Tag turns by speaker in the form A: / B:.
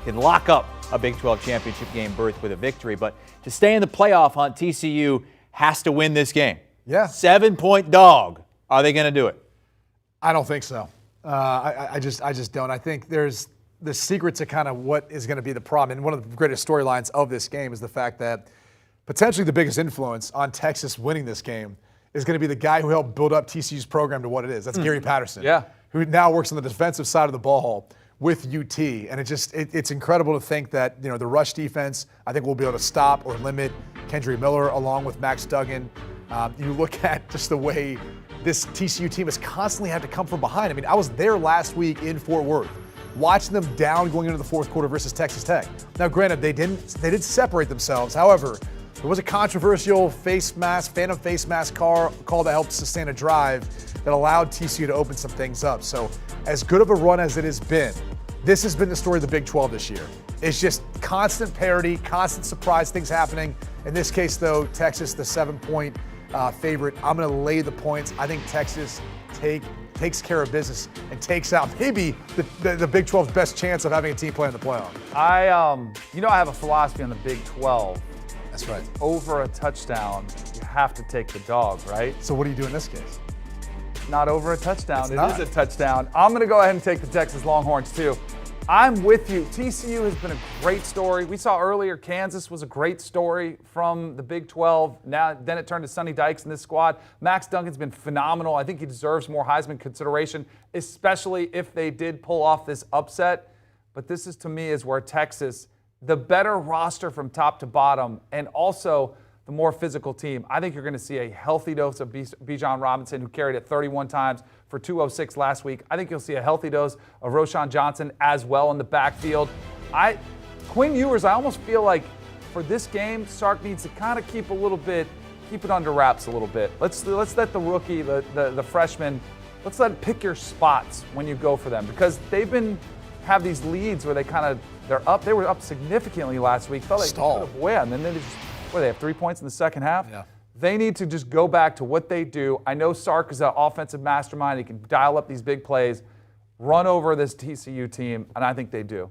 A: can lock up a Big 12 championship game berth with a victory. But to stay in the playoff hunt, TCU has to win this game.
B: Yeah.
A: 7-point dog. Are they going to do it?
B: I don't think so. I just don't. I think there's the secret to kind of what is going to be the problem. And one of the greatest storylines of this game is the fact that potentially the biggest influence on Texas winning this game is going to be the guy who helped build up TCU's program to what it is. That's Gary Patterson, who now works on the defensive side of the ball with UT. And it's incredible to think that, you know, the rush defense, I think we'll be able to stop or limit Kendry Miller along with Max Duggan. You look at just the way this TCU team has constantly had to come from behind. I mean, I was there last week in Fort Worth, watching them down going into the fourth quarter versus Texas Tech. Now, granted, they did separate themselves. However, there was a controversial phantom face mask call that helped sustain a drive that allowed TCU to open some things up. So as good of a run as it has been, this has been the story of the Big 12 this year. It's just constant parity, constant surprise things happening. In this case, though, Texas, the 7-point favorite. I'm going to lay the points. I think Texas takes care of business and takes out maybe the Big 12's best chance of having a team play in the playoff.
C: I have a philosophy on the Big 12.
B: That's right.
C: Over a touchdown, you have to take the dog, right?
B: So what do you do in this case?
C: Not over a touchdown. It
B: not.
C: is a touchdown. I'm going to go ahead and take the Texas Longhorns too. I'm with you. TCU has been a great story. We saw earlier Kansas was a great story from the Big 12. Then it turned to Sonny Dykes in this squad. Max Duncan's been phenomenal. I think he deserves more Heisman consideration, especially if they did pull off this upset. But this is, to me, is where Texas, the better roster from top to bottom, and also the more physical team. I think you're going to see a healthy dose of Bijan Robinson, who carried it 31 times for 206 last week. I think you'll see a healthy dose of Roschon Johnson as well in the backfield. Quinn Ewers, I almost feel like for this game, Sark needs to kind of keep it under wraps a little bit. Let's let the rookie, the freshman, let's let it pick your spots when you go for them, because they've have these leads where they were up significantly last week. Felt like they could have won, and then they have 3 points in the second half.
B: Yeah.
C: They need to just go back to what they do. I know Sark is an offensive mastermind. He can dial up these big plays, run over this TCU team, and I think they do.